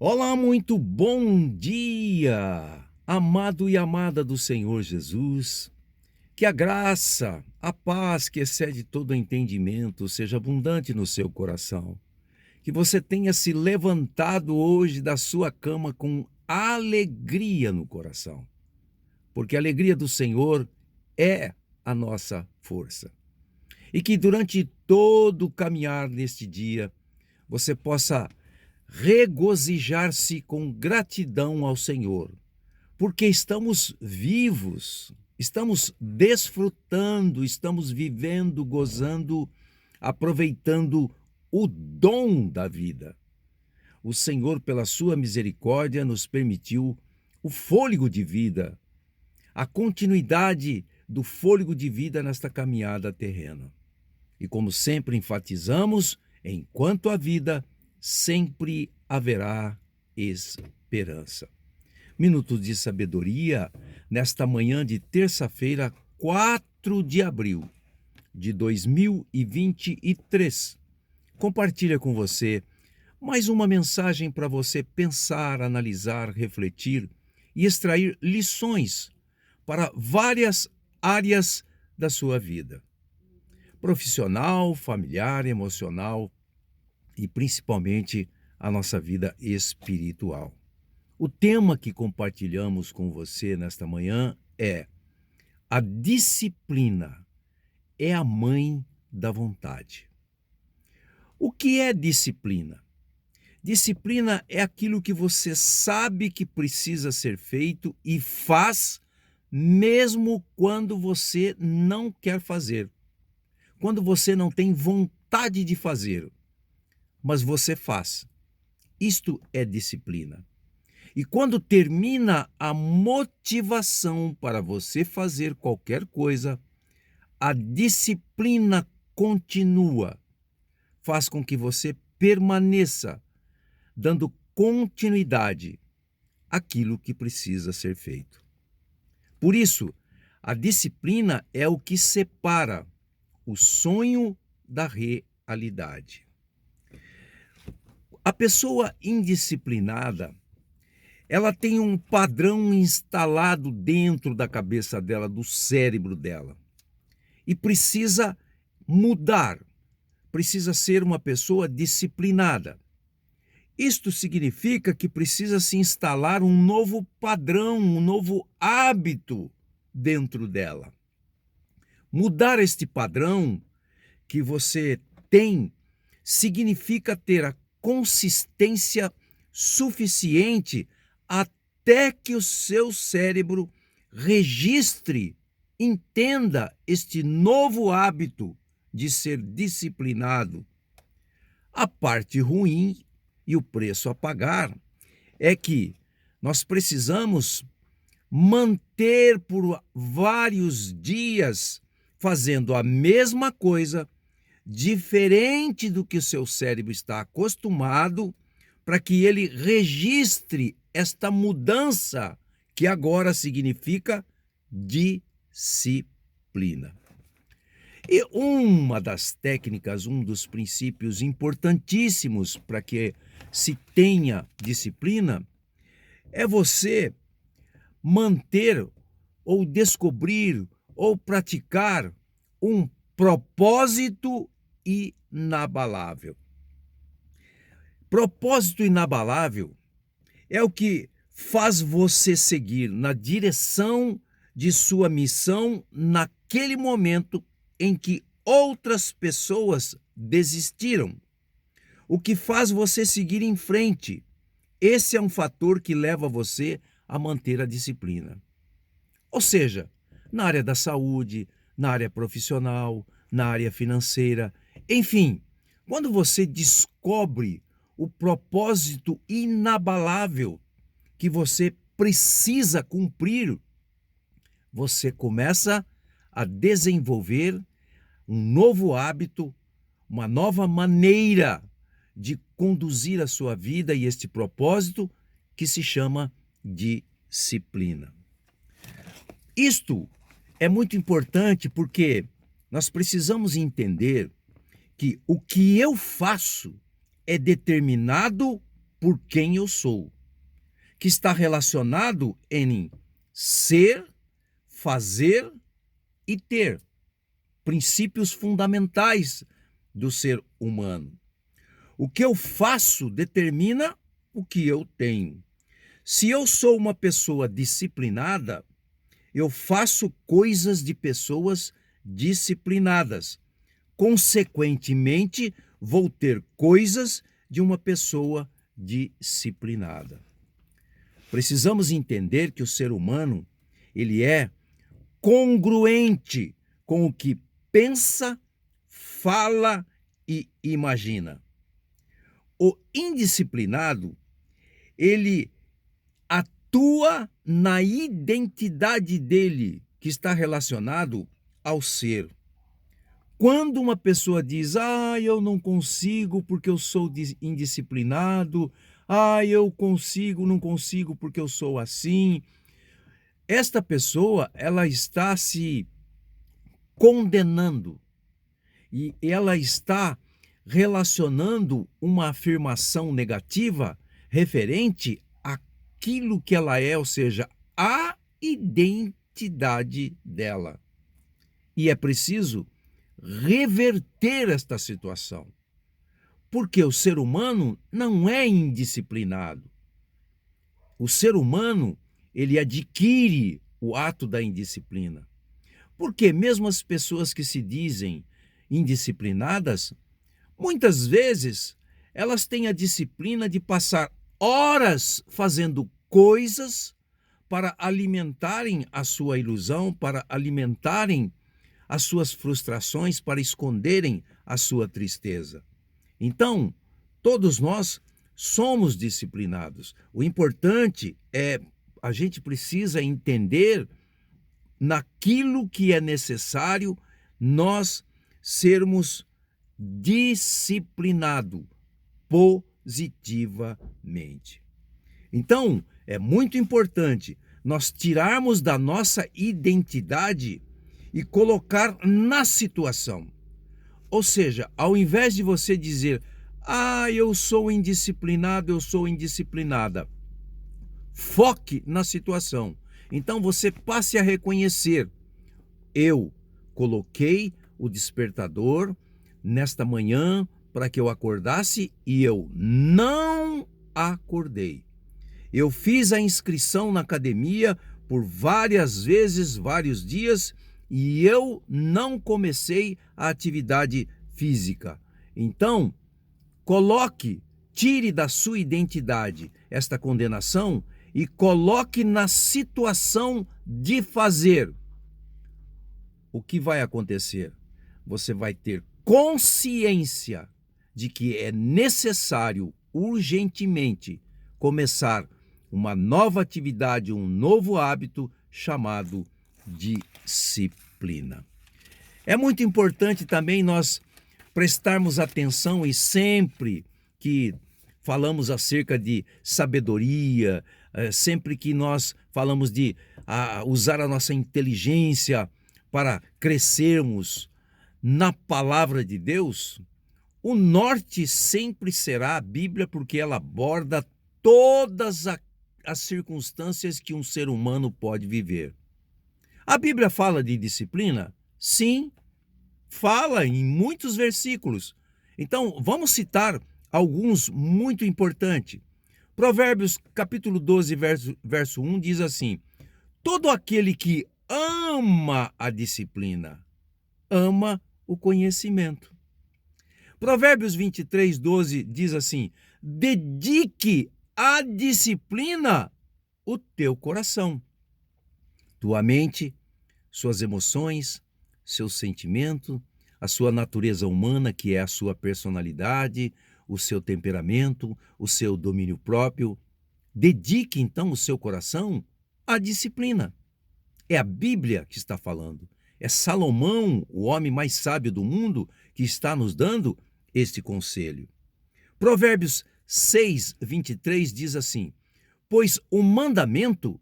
Olá, muito bom dia, amado e amada do Senhor Jesus. Que a graça, a paz que excede todo entendimento seja abundante no seu coração. Que você tenha se levantado hoje da sua cama com alegria no coração, porque a alegria do Senhor é a nossa força. E que durante todo o caminhar neste dia, você possa regozijar-se com gratidão ao Senhor, porque estamos vivos, estamos desfrutando, estamos vivendo, gozando, aproveitando o dom da vida. O Senhor, pela sua misericórdia, nos permitiu o fôlego de vida, a continuidade do fôlego de vida nesta caminhada terrena. E como sempre enfatizamos, enquanto há vida, sempre haverá esperança. Minutos de sabedoria nesta manhã de terça-feira, 4 de abril de 2023. Compartilha com você mais uma mensagem para você pensar, analisar, refletir e extrair lições para várias áreas da sua vida. Profissional, familiar, emocional e principalmente a nossa vida espiritual. O tema que compartilhamos com você nesta manhã é: a disciplina é a mãe da vontade. O que é disciplina? Disciplina é aquilo que você sabe que precisa ser feito e faz mesmo quando você não quer fazer, quando você não tem vontade de fazer, mas você faz. Isto é disciplina. E quando termina a motivação para você fazer qualquer coisa, a disciplina continua, faz com que você permaneça dando continuidade àquilo que precisa ser feito. Por isso, a disciplina é o que separa o sonho da realidade. A pessoa indisciplinada, ela tem um padrão instalado dentro da cabeça dela, do cérebro dela, e precisa mudar, precisa ser uma pessoa disciplinada. Isto significa que precisa se instalar um novo padrão, um novo hábito dentro dela. Mudar este padrão que você tem significa ter a consistência suficiente até que o seu cérebro registre, entenda este novo hábito de ser disciplinado. A parte ruim e o preço a pagar é que nós precisamos manter por vários dias fazendo a mesma coisa, diferente do que o seu cérebro está acostumado, para que ele registre esta mudança que agora significa disciplina. E uma das técnicas, um dos princípios importantíssimos para que se tenha disciplina é você manter ou descobrir ou praticar um propósito inabalável. Propósito inabalável é o que faz você seguir na direção de sua missão naquele momento em que outras pessoas desistiram. O que faz você seguir em frente. Esse é um fator que leva você a manter a disciplina. Ou seja, na área da saúde, na área profissional, na área financeira, enfim, quando você descobre o propósito inabalável que você precisa cumprir, você começa a desenvolver um novo hábito, uma nova maneira de conduzir a sua vida e este propósito que se chama disciplina. Isto é muito importante porque nós precisamos entender que o que eu faço é determinado por quem eu sou, que está relacionado em ser, fazer e ter, princípios fundamentais do ser humano. O que eu faço determina o que eu tenho. Se eu sou uma pessoa disciplinada, eu faço coisas de pessoas disciplinadas. Consequentemente, vou ter coisas de uma pessoa disciplinada. Precisamos entender que o ser humano, ele é congruente com o que pensa, fala e imagina. O indisciplinado, ele atua na identidade dele, que está relacionado ao ser. Quando uma pessoa diz, eu não consigo porque eu sou indisciplinado, eu consigo, não consigo porque eu sou assim, esta pessoa, ela está se condenando e ela está relacionando uma afirmação negativa referente àquilo que ela é, ou seja, a identidade dela. E é preciso reverter esta situação, porque o ser humano não é indisciplinado. O ser humano, ele adquire o ato da indisciplina. Porque mesmo as pessoas que se dizem indisciplinadas, muitas vezes elas têm a disciplina de passar horas fazendo coisas para alimentarem a sua ilusão, para alimentarem as suas frustrações, para esconderem a sua tristeza. Então, todos nós somos disciplinados. O importante é a gente precisa entender naquilo que é necessário nós sermos disciplinados positivamente. Então, é muito importante nós tirarmos da nossa identidade e colocar na situação. Ou seja, ao invés de você dizer, eu sou indisciplinado, eu sou indisciplinada, foque na situação. Então você passe a reconhecer, eu coloquei o despertador nesta manhã para que eu acordasse e eu não acordei. Eu fiz a inscrição na academia por várias vezes, vários dias, e eu não comecei a atividade física. Então, tire da sua identidade esta condenação e coloque na situação de fazer. O que vai acontecer? Você vai ter consciência de que é necessário urgentemente começar uma nova atividade, um novo hábito chamado disciplina. É muito importante também nós prestarmos atenção e sempre que falamos acerca de sabedoria, sempre que nós falamos de usar a nossa inteligência para crescermos na palavra de Deus, o norte sempre será a Bíblia, porque ela aborda todas as circunstâncias que um ser humano pode viver. A Bíblia fala de disciplina? Sim, fala em muitos versículos. Então, vamos citar alguns muito importantes. Provérbios capítulo 12, verso 1 diz assim: todo aquele que ama a disciplina, ama o conhecimento. Provérbios 23, 12 diz assim: dedique à disciplina o teu coração, tua mente, suas emoções, seu sentimento, a sua natureza humana, que é a sua personalidade, o seu temperamento, o seu domínio próprio. Dedique então o seu coração à disciplina. É a Bíblia que está falando. É Salomão, o homem mais sábio do mundo, que está nos dando este conselho. Provérbios 6, 23 diz assim: pois o mandamento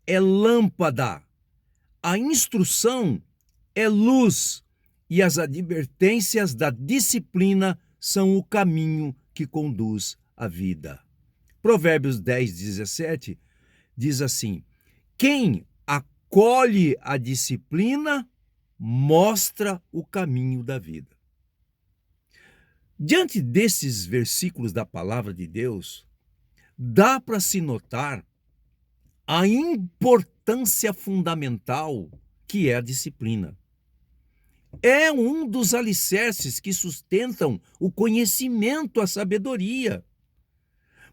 é lâmpada, a instrução é luz, e as advertências da disciplina são o caminho que conduz à vida. Provérbios 10:17 diz assim: quem acolhe a disciplina mostra o caminho da vida. Diante desses versículos da palavra de Deus, dá para se notar a importância fundamental que é a disciplina. É um dos alicerces que sustentam o conhecimento, a sabedoria.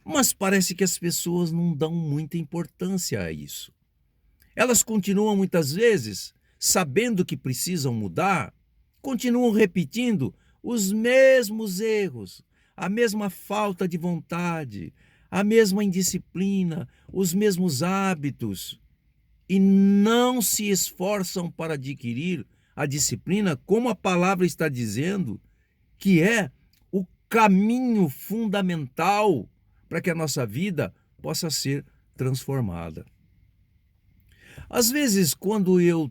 Mas parece que as pessoas não dão muita importância a isso. Elas continuam muitas vezes, sabendo que precisam mudar, continuam repetindo os mesmos erros, a mesma falta de vontade, a mesma indisciplina, os mesmos hábitos, e não se esforçam para adquirir a disciplina, como a palavra está dizendo, que é o caminho fundamental para que a nossa vida possa ser transformada. Às vezes, quando eu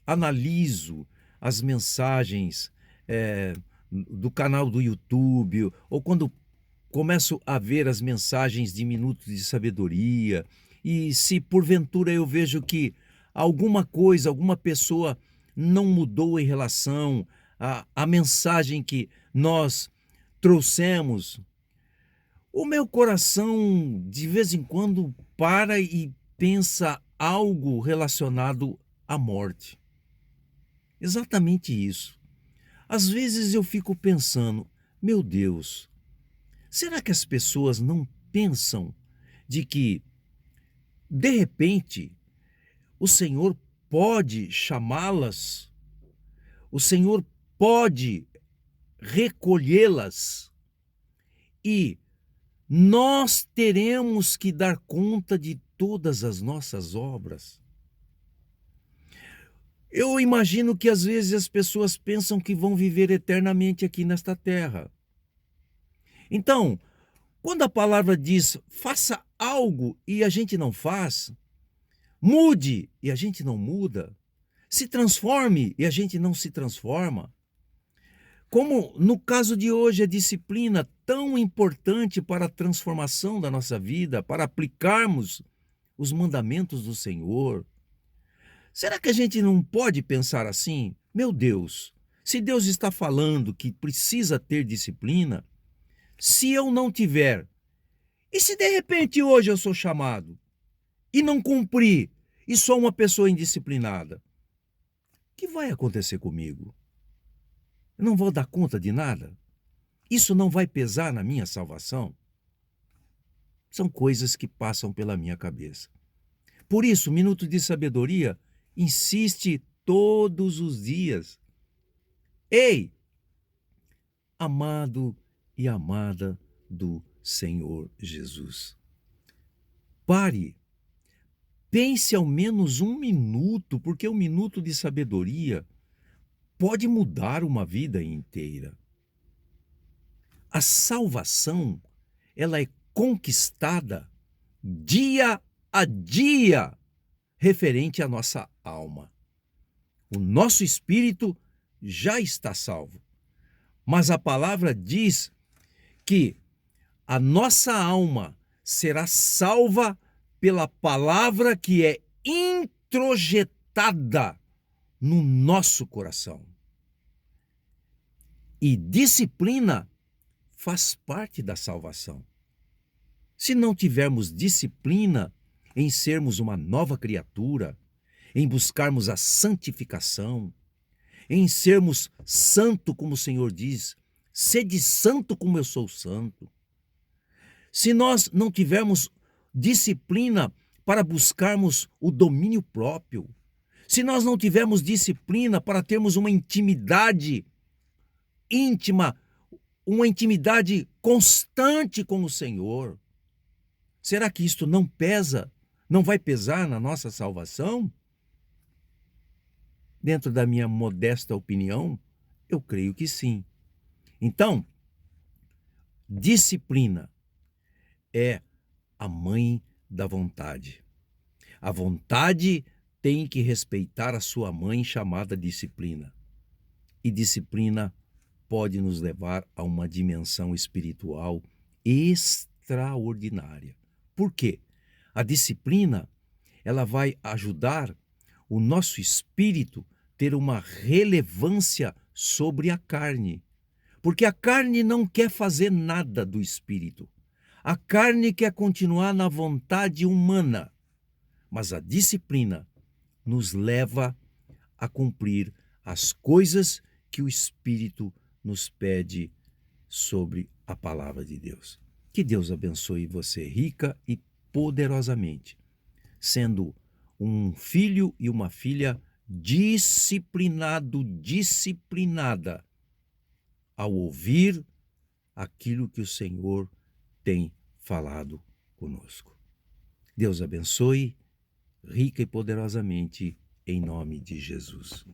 analiso as mensagens do canal do YouTube, ou quando começo a ver as mensagens de minutos de sabedoria, e se porventura eu vejo que alguma coisa, alguma pessoa não mudou em relação à mensagem que nós trouxemos, o meu coração de vez em quando para e pensa algo relacionado à morte. Exatamente isso. Às vezes eu fico pensando, meu Deus, será que as pessoas não pensam de que, de repente, o Senhor pode chamá-las, o Senhor pode recolhê-las e nós teremos que dar conta de todas as nossas obras? Eu imagino que às vezes as pessoas pensam que vão viver eternamente aqui nesta terra. Então, quando a palavra diz faça algo e a gente não faz, mude e a gente não muda, se transforme e a gente não se transforma, como no caso de hoje, a disciplina tão importante para a transformação da nossa vida, para aplicarmos os mandamentos do Senhor. Será que a gente não pode pensar assim? Meu Deus, se Deus está falando que precisa ter disciplina, se eu não tiver, e se de repente hoje eu sou chamado e não cumprir e sou uma pessoa indisciplinada, o que vai acontecer comigo? Eu não vou dar conta de nada? Isso não vai pesar na minha salvação? São coisas que passam pela minha cabeça. Por isso, Minuto de Sabedoria insiste todos os dias. Ei, amado e amada do Senhor Jesus, pare, pense ao menos um minuto, porque o minuto de sabedoria pode mudar uma vida inteira. A salvação, ela é conquistada dia a dia, referente à nossa alma. O nosso espírito já está salvo, mas a palavra diz que a nossa alma será salva pela palavra que é introjetada no nosso coração. E disciplina faz parte da salvação. Se não tivermos disciplina em sermos uma nova criatura, em buscarmos a santificação, em sermos santo como o Senhor diz, sede santo como eu sou santo. Se nós não tivermos disciplina para buscarmos o domínio próprio, se nós não tivermos disciplina para termos uma intimidade íntima, uma intimidade constante com o Senhor, será que isto não pesa, não vai pesar na nossa salvação? Dentro da minha modesta opinião, eu creio que sim. Então, disciplina é a mãe da vontade. A vontade tem que respeitar a sua mãe chamada disciplina. E disciplina pode nos levar a uma dimensão espiritual extraordinária. extraordinária. Por quê? A disciplina, ela vai ajudar o nosso espírito ter uma relevância sobre a carne. Porque a carne não quer fazer nada do espírito. A carne quer continuar na vontade humana. Mas a disciplina nos leva a cumprir as coisas que o Espírito nos pede sobre a palavra de Deus. Que Deus abençoe você rica e poderosamente, sendo um filho e uma filha disciplinada ao ouvir aquilo que o Senhor tem falado conosco. Deus abençoe rica e poderosamente, em nome de Jesus.